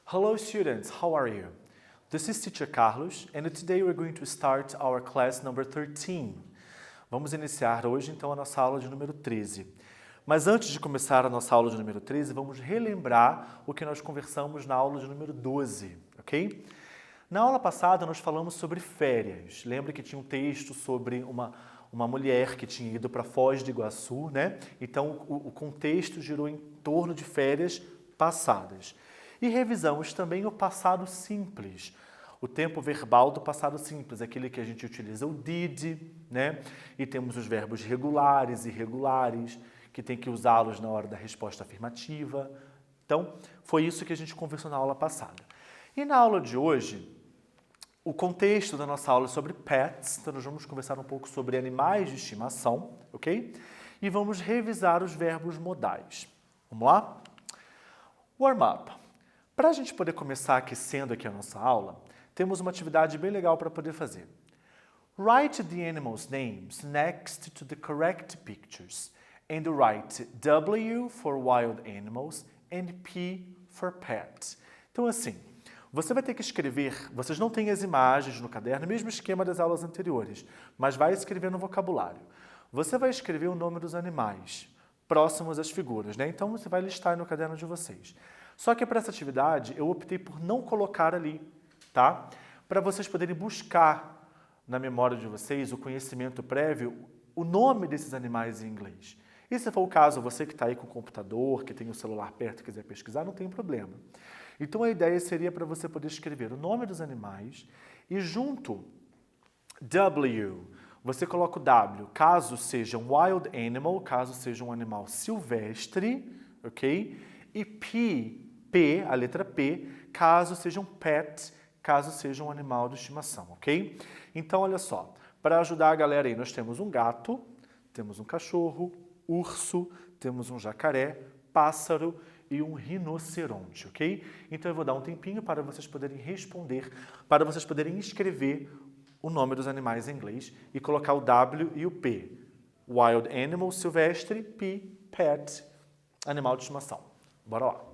Hello students, how are you? This is Teacher Carlos and today we're going to start our class number 13. Vamos iniciar hoje então a nossa aula de número 13. Mas antes de começar a nossa aula de número 13, vamos relembrar o que nós conversamos na aula de número 12, ok? Na aula passada nós falamos sobre férias. Lembra que tinha um texto sobre uma mulher que tinha ido para Foz do Iguaçu, né? Então o contexto girou em torno de férias passadas. E revisamos também o passado simples, o tempo verbal do passado simples, aquele que a gente utiliza o did, né? E temos os verbos regulares e irregulares, que tem que usá-los na hora da resposta afirmativa. Então, foi isso que a gente conversou na aula passada. E na aula de hoje, o contexto da nossa aula é sobre pets, então nós vamos conversar um pouco sobre animais de estimação, ok? E vamos revisar os verbos modais. Vamos lá? Warm up. Para a gente poder começar aquecendo aqui a nossa aula, temos uma atividade bem legal para poder fazer. Write the animals' names next to the correct pictures and write W for wild animals and P for pet. Então assim, você vai ter que escrever, vocês não têm as imagens no caderno, mesmo esquema das aulas anteriores, mas vai escrever no vocabulário. Você vai escrever o nome dos animais próximos às figuras, né? Então você vai listar no caderno de vocês. Só que para essa atividade eu optei por não colocar ali, tá? Para vocês poderem buscar na memória de vocês o conhecimento prévio, o nome desses animais em inglês. E se for o caso, você que está aí com o computador, que tem o celular perto e quiser pesquisar, não tem problema. Então a ideia seria para você poder escrever o nome dos animais e junto W, você coloca o W, caso seja um wild animal, caso seja um animal silvestre, ok? E P, a letra P, caso seja um pet, caso seja um animal de estimação, ok? Então, olha só, para ajudar a galera aí, nós temos um gato, temos um cachorro, urso, temos um jacaré, pássaro e um rinoceronte, ok? Então, eu vou dar um tempinho para vocês poderem responder, para vocês poderem escrever o nome dos animais em inglês e colocar o W e o P. Wild animal, silvestre, P, pet, animal de estimação. Bora lá.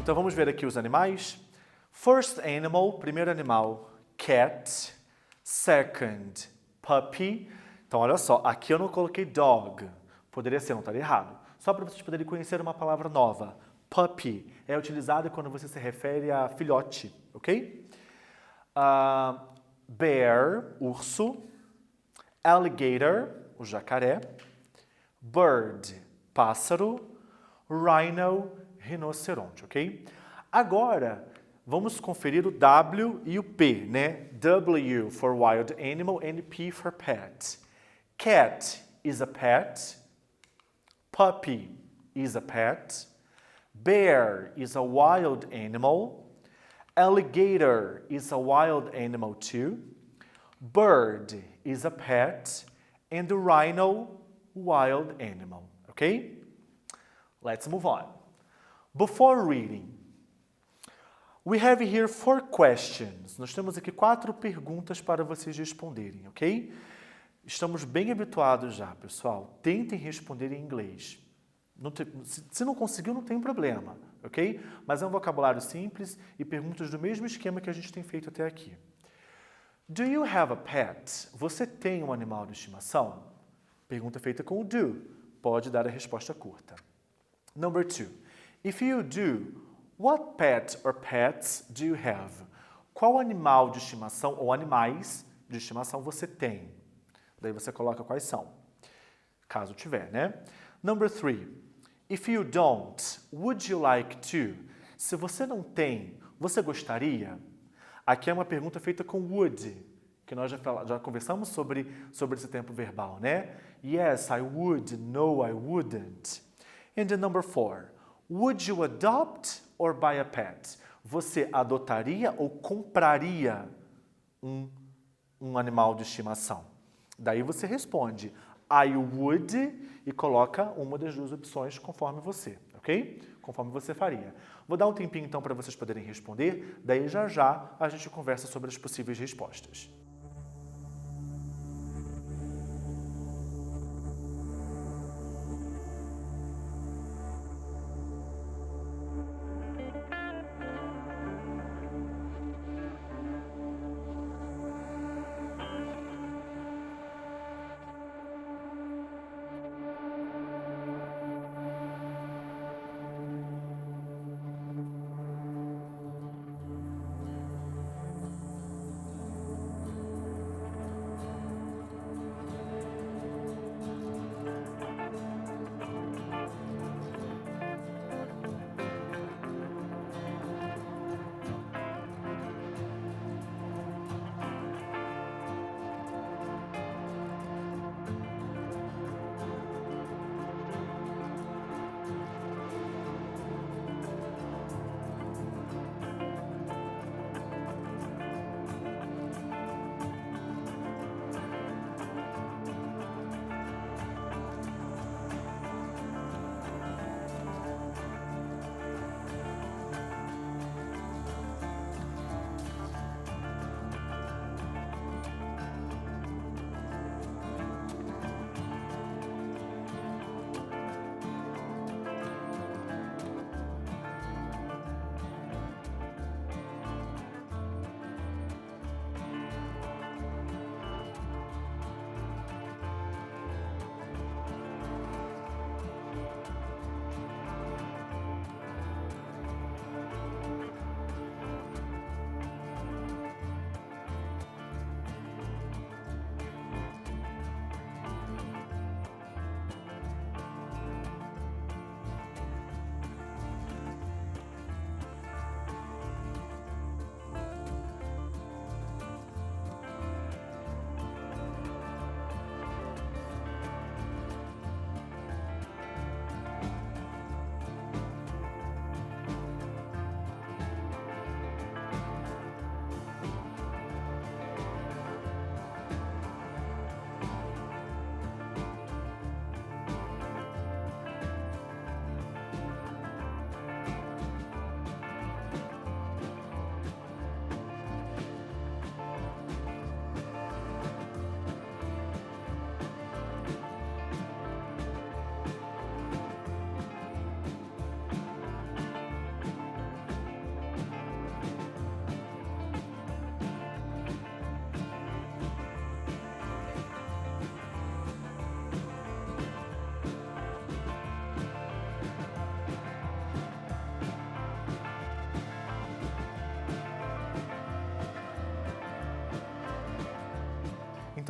Então vamos ver aqui os animais. First animal, primeiro animal, cat. Second, puppy. Então olha só, aqui eu não coloquei dog. Poderia ser, não estaria errado. Só para vocês poderem conhecer uma palavra nova. Puppy é utilizada quando você se refere a filhote, ok? Bear, urso. Alligator, o jacaré. Bird, pássaro. Rhino, rinoceronte, ok? Agora, vamos conferir o W e o P, né? W for wild animal and P for pet. Cat is a pet. Puppy is a pet. Bear is a wild animal. Alligator is a wild animal too. Bird is a pet. And the rhino, wild animal. Okay? Let's move on. Before reading, we have here 4 questions. Nós temos aqui 4 perguntas para vocês responderem, ok? Estamos bem habituados já, pessoal. Tentem responder em inglês. Se não conseguiu, não tem problema, ok? Mas é um vocabulário simples e perguntas do mesmo esquema que a gente tem feito até aqui. Do you have a pet? Você tem um animal de estimação? Pergunta feita com o do. Pode dar a resposta curta. Number 2. If you do, what pet or pets do you have? Qual animal de estimação ou animais de estimação você tem? Daí você coloca quais são, caso tiver, né? Number 3. If you don't, would you like to? Se você não tem, você gostaria? Aqui é uma pergunta feita com would, que nós já conversamos sobre esse tempo verbal, né? Yes, I would. No, I wouldn't. And the number 4. Would you adopt or buy a pet? Você adotaria ou compraria um animal de estimação? Daí você responde I would e coloca uma das 2 opções conforme você, ok? Conforme você faria. Vou dar um tempinho então para vocês poderem responder, daí já a gente conversa sobre as possíveis respostas.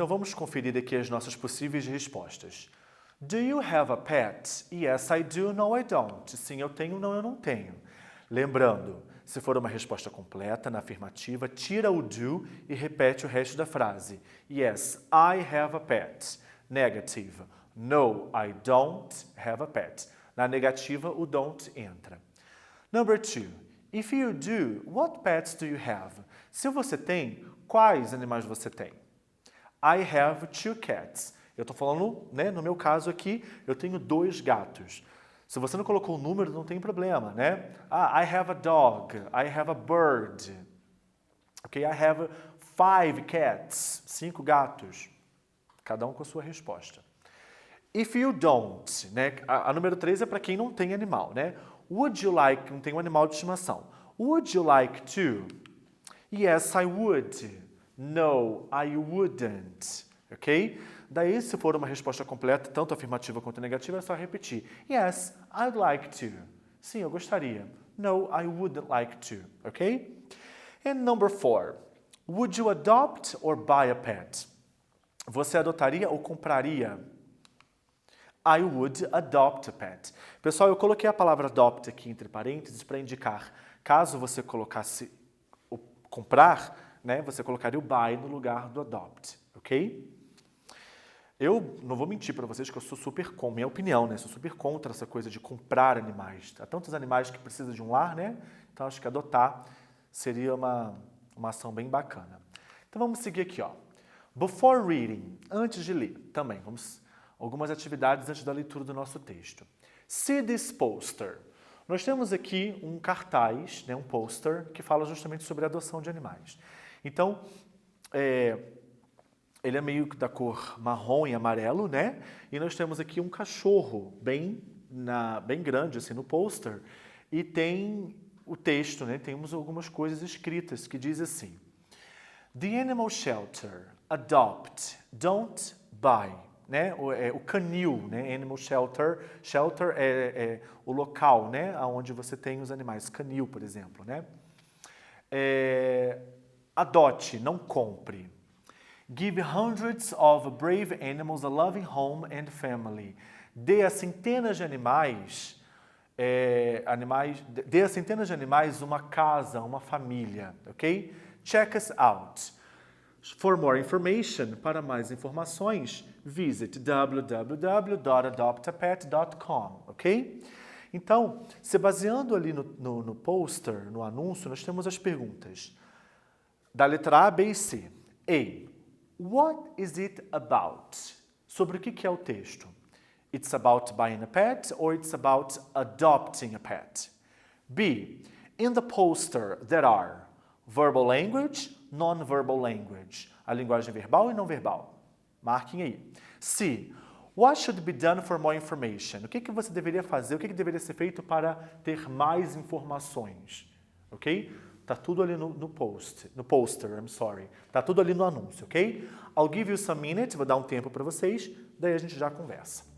Então vamos conferir aqui as nossas possíveis respostas. Do you have a pet? Yes, I do. No, I don't. Sim, eu tenho. Não, eu não tenho. Lembrando, se for uma resposta completa, na afirmativa, tira o do e repete o resto da frase. Yes, I have a pet. Negative. No, I don't have a pet. Na negativa, o don't entra. Number 2. If you do, what pets do you have? Se você tem, quais animais você tem? I have 2 cats. Eu estou falando, né, no meu caso aqui, eu tenho 2 gatos. Se você não colocou o número, não tem problema, né? I have a dog. I have a bird. Okay, I have 5 cats. 5 gatos. Cada um com a sua resposta. If you don't, né? A número 3 é para quem não tem animal, né? Would you like, não tem um animal de estimação. Would you like to? Yes, I would. No, I wouldn't. Ok? Daí, se for uma resposta completa, tanto afirmativa quanto negativa, é só repetir. Yes, I'd like to. Sim, eu gostaria. No, I wouldn't like to. Ok? And number 4. Would you adopt or buy a pet? Você adotaria ou compraria? I would adopt a pet. Pessoal, eu coloquei a palavra adopt aqui entre parênteses para indicar, caso você colocasse o comprar, né, você colocaria o buy no lugar do adopt, ok? Eu não vou mentir para vocês que eu sou super contra, minha opinião, né? Sou super contra essa coisa de comprar animais. Há tantos animais que precisam de um lar, né? Então acho que adotar seria uma ação bem bacana. Então vamos seguir aqui, ó. Before reading, antes de ler, também, algumas atividades antes da leitura do nosso texto. See this poster. Nós temos aqui um cartaz, né, um pôster, que fala justamente sobre a adoção de animais. Então, ele é meio da cor marrom e amarelo, né? E nós temos aqui um cachorro bem grande, assim, no pôster. E tem o texto, né? Temos algumas coisas escritas que diz assim: The animal shelter, adopt, don't buy. Né? O canil, né? Animal shelter. Shelter é o local, né? Onde você tem os animais. Canil, por exemplo, né? Adote, não compre. Give hundreds of brave animals a loving home and family. Dê a centenas de animais, dê a centenas de animais uma casa, uma família, ok? Check us out. For more information, para mais informações, visit www.adoptapet.com, ok? Então, se baseando ali no pôster, no anúncio, nós temos as perguntas da letra A, B e C. A. What is it about? Sobre o que é o texto? It's about buying a pet or it's about adopting a pet? B. In the poster, there are verbal language, non-verbal language. A linguagem verbal e não verbal. Marquem aí. C. What should be done for more information? O que você deveria fazer? O que deveria ser feito para ter mais informações? Ok? Tá tudo ali no poster, Tá tudo ali no anúncio, ok? I'll give you some minutes, vou dar um tempo para vocês, daí a gente já conversa.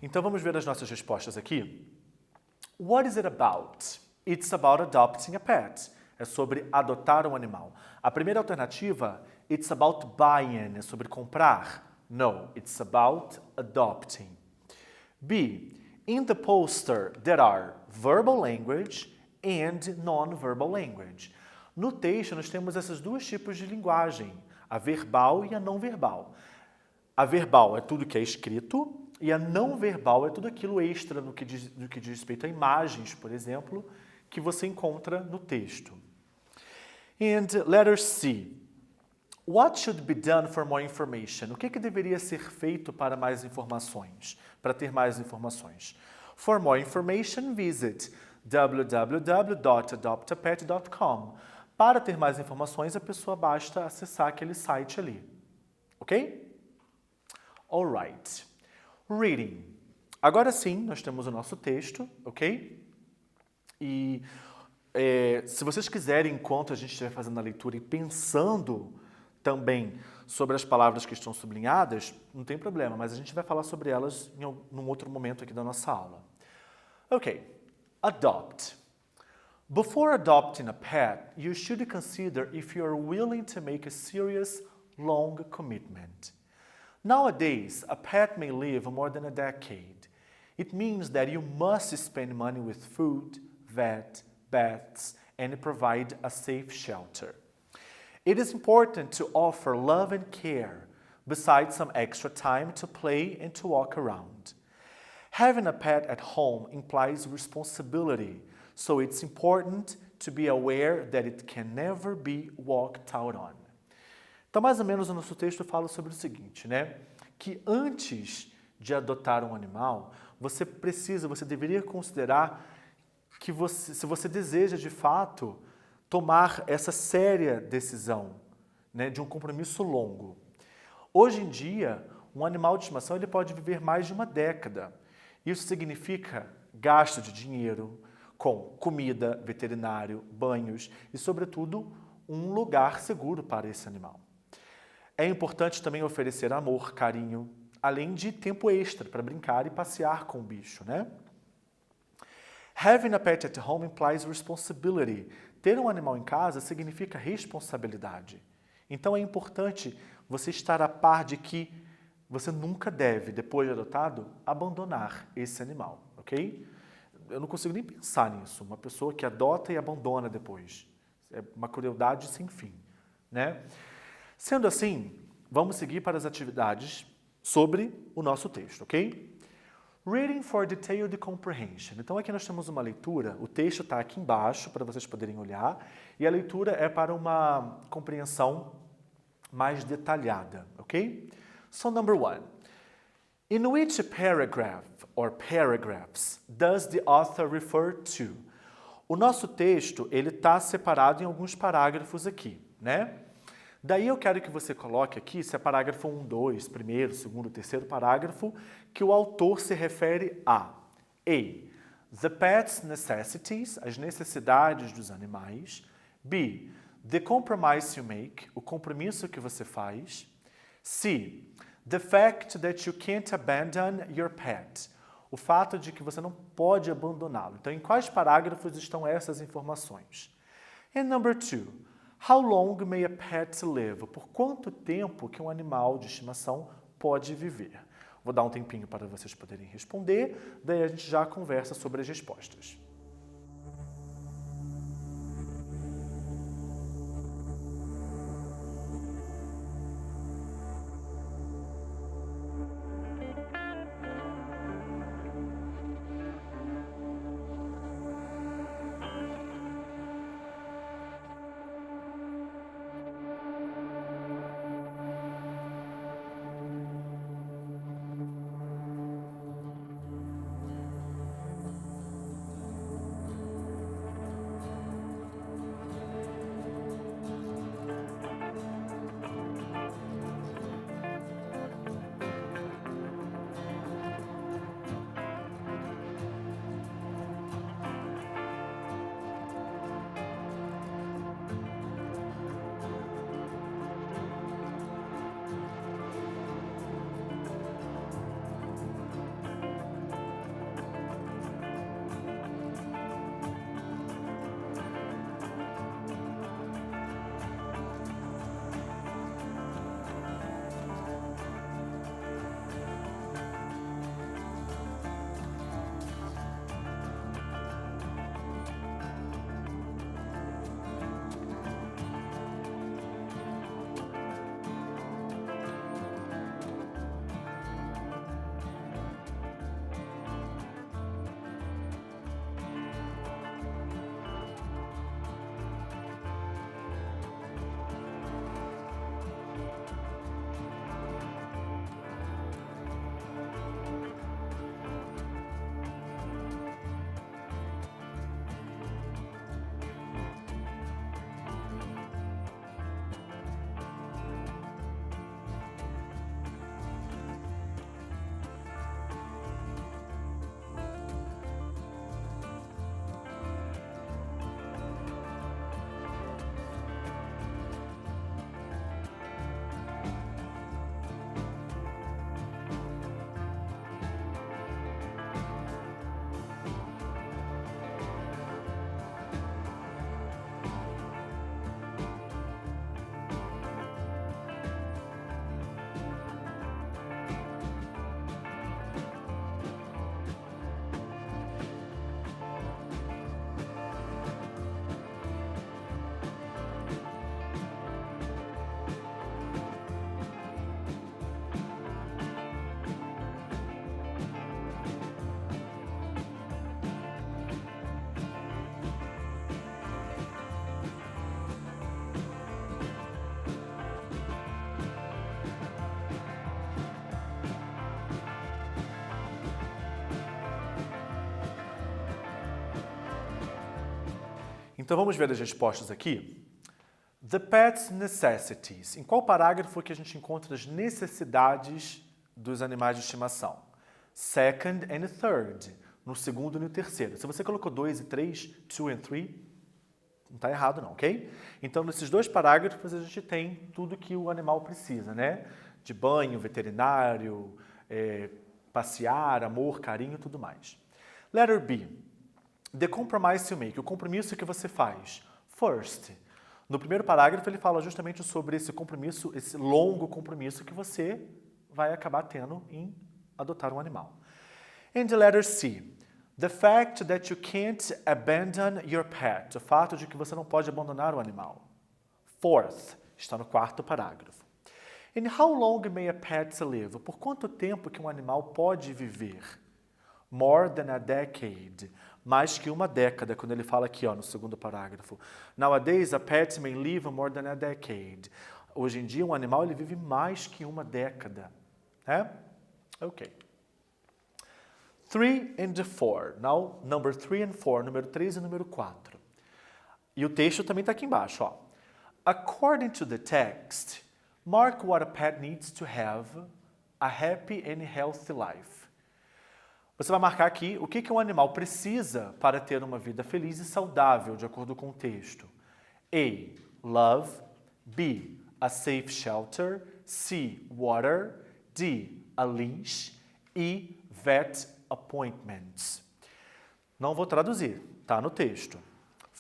Então vamos ver as nossas respostas aqui. What is it about? It's about adopting a pet. É sobre adotar um animal. A primeira alternativa, it's about buying, é sobre comprar. No, it's about adopting. B. In the poster, there are verbal language and non-verbal language. No texto, nós temos esses dois tipos de linguagem, a verbal e a não verbal. A verbal é tudo que é escrito e a não verbal é tudo aquilo extra no que diz respeito a imagens, por exemplo, que você encontra no texto. And letter C. What should be done for more information? O que deveria ser feito para mais informações? Para ter mais informações. For more information, visit www.adoptapet.com. Para ter mais informações, a pessoa basta acessar aquele site ali. Ok? Alright. Reading. Agora sim, nós temos o nosso texto, ok? E se vocês quiserem, enquanto a gente estiver fazendo a leitura e pensando também sobre as palavras que estão sublinhadas, não tem problema, mas a gente vai falar sobre elas num outro momento aqui da nossa aula. Ok. Adopt. Before adopting a pet, you should consider if you are willing to make a serious, long commitment. Nowadays, a pet may live more than a decade. It means that you must spend money with food, vet, baths, and provide a safe shelter. It is important to offer love and care, besides some extra time to play and to walk around. Having a pet at home implies responsibility, so it's important to be aware that it can never be walked out on. Então, mais ou menos, o nosso texto fala sobre o seguinte, né? Que antes de adotar um animal, você deveria considerar que se você deseja, de fato, tomar essa séria decisão, né, de um compromisso longo. Hoje em dia, um animal de estimação ele pode viver mais de uma década. Isso significa gasto de dinheiro com comida, veterinário, banhos e, sobretudo, um lugar seguro para esse animal. É importante também oferecer amor, carinho, além de tempo extra para brincar e passear com o bicho, né? Having a pet at home implies responsibility. Ter um animal em casa significa responsabilidade. Então é importante você estar a par de que você nunca deve, depois de adotado, abandonar esse animal, ok? Eu não consigo nem pensar nisso. Uma pessoa que adota e abandona depois. É uma crueldade sem fim, né? Sendo assim, vamos seguir para as atividades sobre o nosso texto, ok? Reading for detailed comprehension. Então aqui nós temos uma leitura, o texto está aqui embaixo para vocês poderem olhar, e a leitura é para uma compreensão mais detalhada, ok? So number 1. In which paragraph or paragraphs does the author refer to? O nosso texto ele está separado em alguns parágrafos aqui, né? Daí eu quero que você coloque aqui se é parágrafo 1, 2, primeiro, segundo, terceiro parágrafo, que o autor se refere a The pet's necessities, as necessidades dos animais. B. The compromise you make, o compromisso que você faz. C. The fact that you can't abandon your pet, o fato de que você não pode abandoná-lo. Então, em quais parágrafos estão essas informações? And number 2. How long may a pet live? Por quanto tempo que um animal de estimação pode viver? Vou dar um tempinho para vocês poderem responder, daí a gente já conversa sobre as respostas. Então vamos ver as respostas aqui. The pet's necessities. Em qual parágrafo que a gente encontra as necessidades dos animais de estimação? Second and third. No segundo e no terceiro. Se você colocou 2 e 3, 2 and 3, não está errado não, ok? Então, nesses dois parágrafos, a gente tem tudo que o animal precisa, né? De banho, veterinário, passear, amor, carinho, tudo mais. Letter B. The compromise you make. O compromisso que você faz. First. No primeiro parágrafo, ele fala justamente sobre esse compromisso, esse longo compromisso que você vai acabar tendo em adotar um animal. And the letter C. The fact that you can't abandon your pet. O fato de que você não pode abandonar o animal. Fourth. Está no quarto parágrafo. And how long may a pet live? Por quanto tempo que um animal pode viver? More than a decade. Mais que uma década, quando ele fala aqui, ó, no segundo parágrafo. Nowadays, a pet may live more than a decade. Hoje em dia, um animal ele vive mais que uma década. É? Ok. 3 and 4. Now, number 3 and 4. Número 3 e número 4. E o texto também está aqui embaixo, ó. According to the text, mark what a pet needs to have a happy and healthy life. Você vai marcar aqui o que um animal precisa para ter uma vida feliz e saudável, de acordo com o texto. A. Love. B. A safe shelter. C. Water. D. A leash. E. Vet appointments. Não vou traduzir, tá no texto.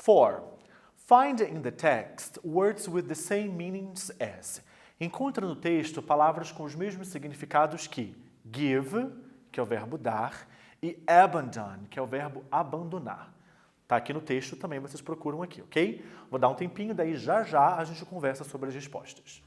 4. Find in the text words with the same meanings as. Encontra no texto palavras com os mesmos significados que give, que é o verbo dar, e abandon, que é o verbo abandonar. Tá aqui no texto também, vocês procuram aqui, ok? Vou dar um tempinho, daí já a gente conversa sobre as respostas.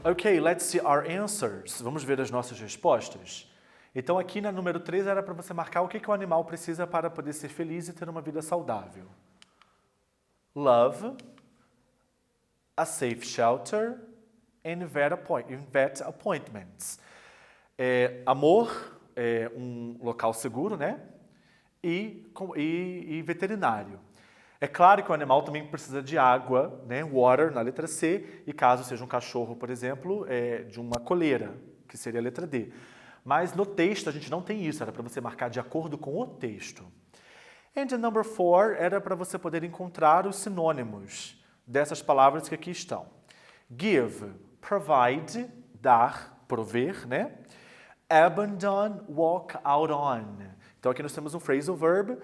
Okay, let's see our answers. Vamos ver as nossas respostas. Então aqui na número 3 era para você marcar o que o animal precisa para poder ser feliz e ter uma vida saudável. Love, a safe shelter, and vet appointments. Amor, um local seguro, né? E veterinário. É claro que o animal também precisa de água, né? Water, na letra C, e caso seja um cachorro, por exemplo, de uma coleira, que seria a letra D. Mas no texto a gente não tem isso, era para você marcar de acordo com o texto. And the number 4 era para você poder encontrar os sinônimos dessas palavras que aqui estão. Give, provide, dar, prover, né? Abandon, walk out on. Então aqui nós temos um phrasal verb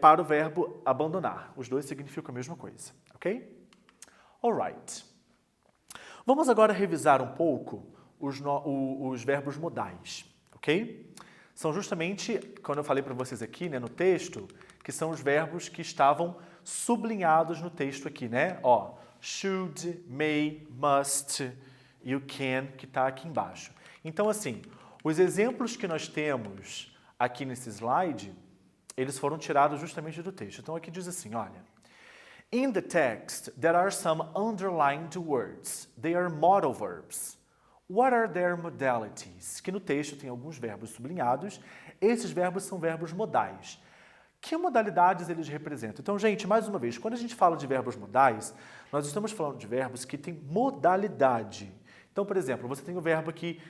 para o verbo abandonar. Os dois significam a mesma coisa, ok? Alright. Vamos agora revisar um pouco os verbos modais, ok? São justamente, quando eu falei para vocês aqui, né, no texto, que são os verbos que estavam sublinhados no texto aqui, né? Ó, should, may, must e o can, que está aqui embaixo. Então, assim, os exemplos que nós temos aqui nesse slide, eles foram tirados justamente do texto. Então, aqui diz assim, olha. In the text, there are some underlined words. They are modal verbs. What are their modalities? Que no texto tem alguns verbos sublinhados. Esses verbos são verbos modais. Que modalidades eles representam? Então, gente, mais uma vez, quando a gente fala de verbos modais, nós estamos falando de verbos que têm modalidade. Então, por exemplo, você tem o verbo que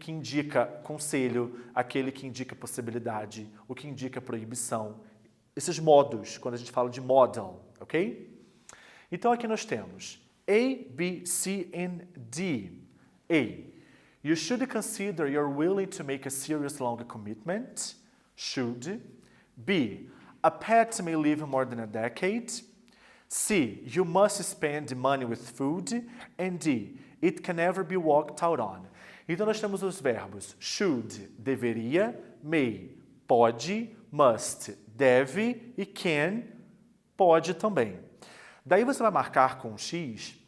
indica conselho, aquele que indica possibilidade, o que indica proibição. Esses modos, quando a gente fala de modal, ok? Então, aqui nós temos A, B, C and D. A. You should consider you're willing to make a serious long commitment. Should. B. A pet may live more than a decade. C. You must spend money with food. And D. It can never be walked out on. Então, nós temos os verbos should, deveria, may, pode, must, deve e can, pode também. Daí você vai marcar com um X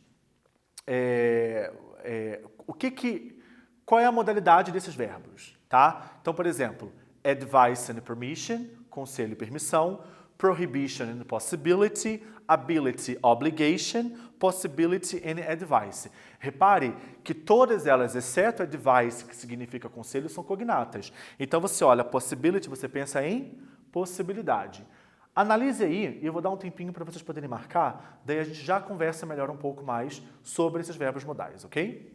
qual é a modalidade desses verbos, tá? Então, por exemplo, advice and permission, conselho e permissão, prohibition and possibility, ability, obligation, possibility and advice. Repare que todas elas, exceto advice, que significa conselho, são cognatas. Então, você olha possibility, você pensa em possibilidade. Analise aí, e eu vou dar um tempinho para vocês poderem marcar, daí a gente já conversa melhor um pouco mais sobre esses verbos modais, ok?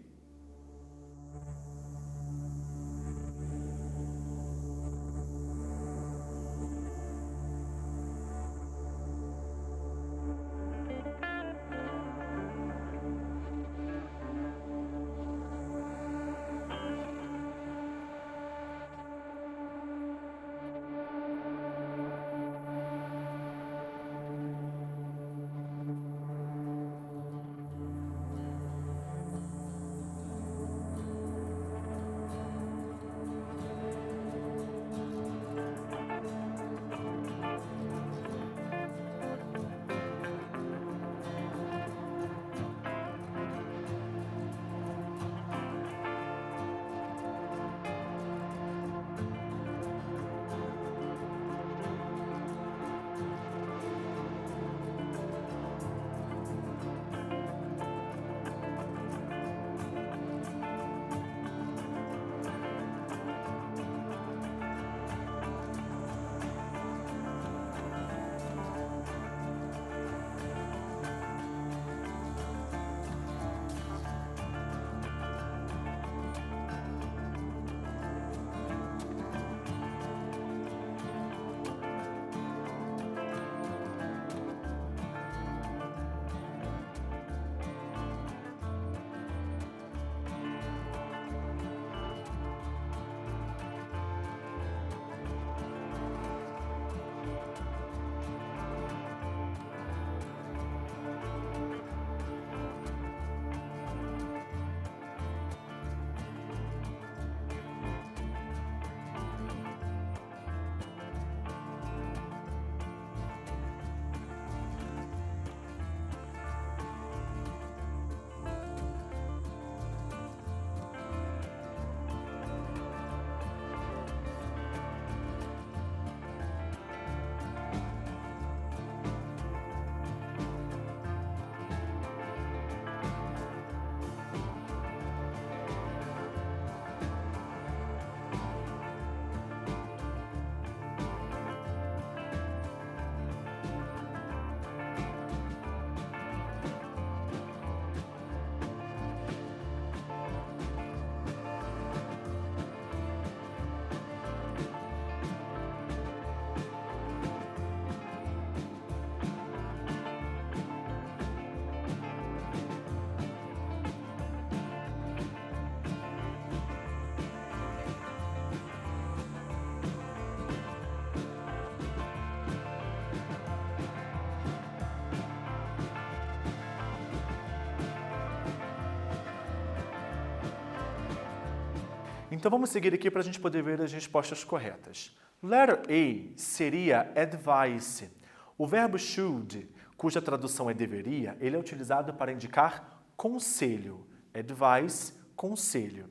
Então vamos seguir aqui para a gente poder ver as respostas corretas. Letter A seria advice. O verbo should, cuja tradução é deveria, ele é utilizado para indicar conselho. Advice, conselho.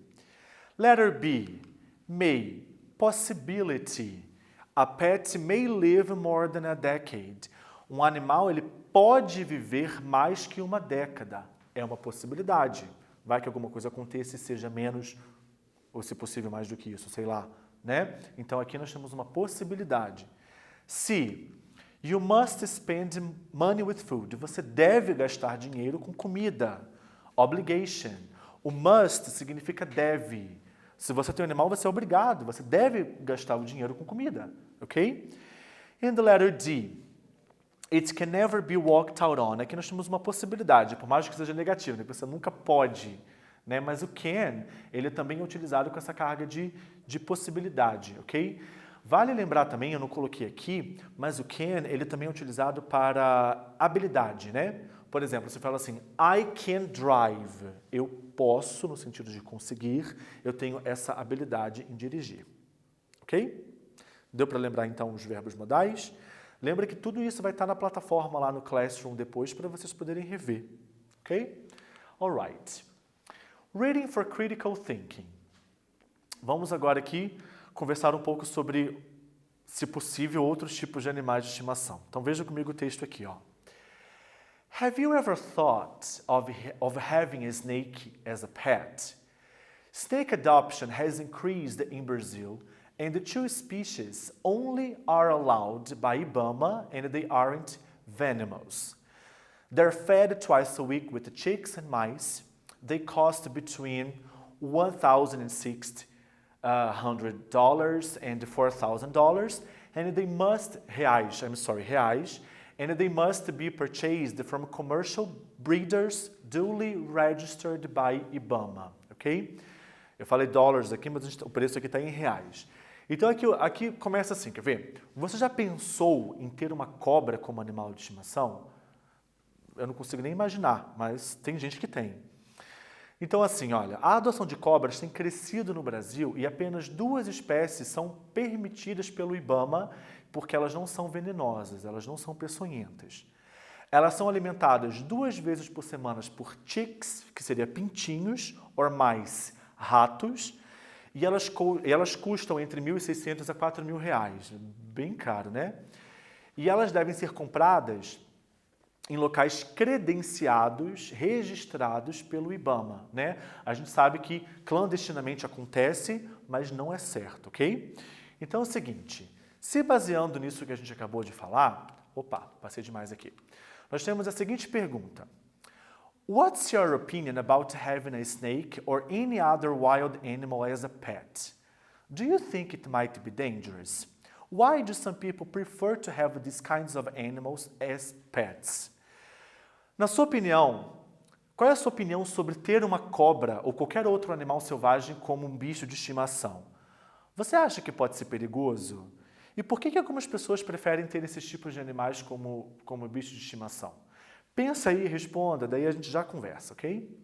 Letter B, may, possibility. A pet may live more than a decade. Um animal ele pode viver mais que uma década. É uma possibilidade. Vai que alguma coisa aconteça e seja menos, ou se possível mais do que isso, sei lá, né? Então aqui nós temos uma possibilidade. C, you must spend money with food. Você deve gastar dinheiro com comida. Obligation. O must significa deve. Se você tem um animal, você é obrigado. Você deve gastar o dinheiro com comida, ok? And the letter D. It can never be walked out on. Aqui nós temos uma possibilidade, por mais que seja negativo, né? Você nunca pode, né? Mas o can, ele também é utilizado com essa carga de possibilidade, ok? Vale lembrar também, eu não coloquei aqui, mas o can, ele também é utilizado para habilidade, né? Por exemplo, você fala assim, I can drive. Eu posso, no sentido de conseguir, eu tenho essa habilidade em dirigir, ok? Deu para lembrar então os verbos modais? Lembra que tudo isso vai estar na plataforma lá no Classroom depois para vocês poderem rever, ok? Alright. Reading for critical thinking. Vamos agora aqui conversar um pouco sobre, se possível, outros tipos de animais de estimação. Então veja comigo o texto aqui, ó. Have you ever thought of having a snake as a pet? Snake adoption has increased in Brazil, and the two species only are allowed by IBAMA, and they aren't venomous. They're fed twice a week with chicks and mice. They cost between $1,600 and $4,000, and they must reais, and they must be purchased from commercial breeders duly registered by IBAMA, ok? Eu falei dólares aqui, mas o preço aqui está em reais. Então aqui começa assim, quer ver? Você já pensou em ter uma cobra como animal de estimação? Eu não consigo nem imaginar, mas tem gente que tem. Então assim, olha, a adoção de cobras tem crescido no Brasil e apenas 2 espécies são permitidas pelo IBAMA porque elas não são venenosas, elas não são peçonhentas. Elas são alimentadas 2 vezes por semana por chicks, que seria pintinhos, ou mais ratos, e elas custam entre R$1.600 a R$4.000, bem caro, né? E elas devem ser compradas em locais credenciados, registrados pelo IBAMA, né? A gente sabe que clandestinamente acontece, mas não é certo, ok? Então é o seguinte, se baseando nisso que a gente acabou de falar, passei demais aqui. Nós temos a seguinte pergunta. What's your opinion about having a snake or any other wild animal as a pet? Do you think it might be dangerous? Why do some people prefer to have these kinds of animals as pets? Na sua opinião, qual é a sua opinião sobre ter uma cobra ou qualquer outro animal selvagem como um bicho de estimação? Você acha que pode ser perigoso? E por que algumas pessoas preferem ter esses tipos de animais como bicho de estimação? Pensa aí e responda, daí a gente já conversa, ok?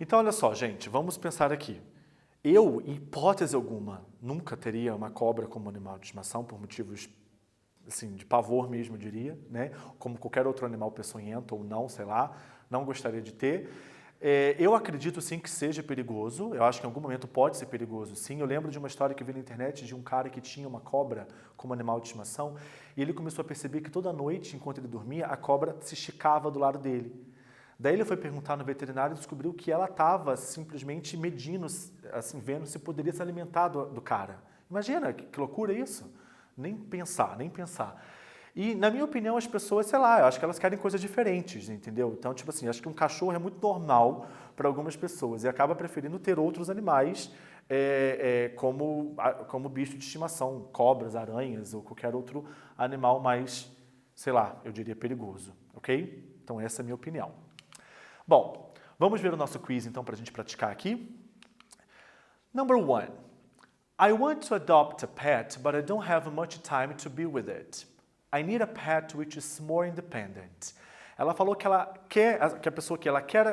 Então, olha só, gente, vamos pensar aqui. Eu, em hipótese alguma, nunca teria uma cobra como animal de estimação, por motivos assim, de pavor mesmo, eu diria, né? Como qualquer outro animal peçonhento ou não, sei lá, não gostaria de ter. Eu acredito sim que seja perigoso, eu acho que em algum momento pode ser perigoso, sim. Eu lembro de uma história que eu vi na internet de um cara que tinha uma cobra como animal de estimação e ele começou a perceber que toda noite, enquanto ele dormia, a cobra se esticava do lado dele. Daí ele foi perguntar no veterinário e descobriu que ela estava simplesmente medindo, assim, vendo se poderia se alimentar do cara. Imagina, que loucura isso? Nem pensar, nem pensar. E, na minha opinião, as pessoas, sei lá, eu acho que elas querem coisas diferentes, entendeu? Então, tipo assim, acho que um cachorro é muito normal para algumas pessoas e acaba preferindo ter outros animais como bicho de estimação, cobras, aranhas ou qualquer outro animal mais, sei lá, eu diria perigoso, ok? Então, essa é a minha opinião. Bom, vamos ver o nosso quiz, então, para a gente praticar aqui. Number 1. I want to adopt a pet, but I don't have much time to be with it. I need a pet which is more independent. Ela falou que a pessoa que ela quer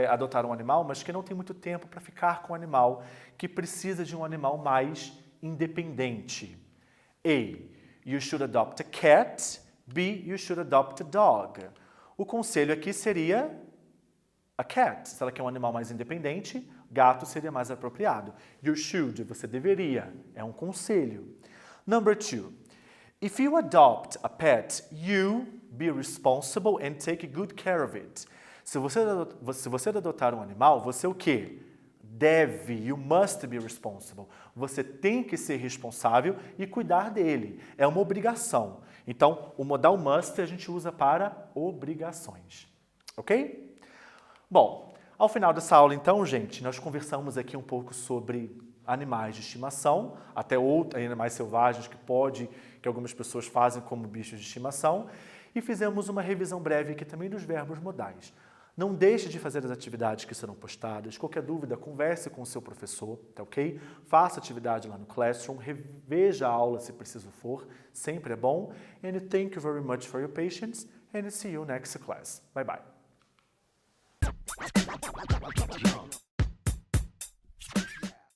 adotar um animal, mas que não tem muito tempo para ficar com o animal, que precisa de um animal mais independente. A. You should adopt a cat. B. You should adopt a dog. O conselho aqui seria a cat. Se ela quer um animal mais independente, gato seria mais apropriado. You should, você deveria. É um conselho. Number 2. If you adopt a pet, you be responsible and take good care of it. Se você adotar um animal, você o quê? Deve, you must be responsible. Você tem que ser responsável e cuidar dele. É uma obrigação. Então, o modal must a gente usa para obrigações. Ok? Bom, ao final dessa aula, então, gente, nós conversamos aqui um pouco sobre animais de estimação, até outros animais selvagens que algumas pessoas fazem como bichos de estimação, e fizemos uma revisão breve aqui também dos verbos modais. Não deixe de fazer as atividades que serão postadas. Qualquer dúvida, converse com o seu professor, tá ok? Faça atividade lá no Classroom, reveja a aula se preciso for, sempre é bom. And thank you very much for your patience, and see you next class. Bye bye.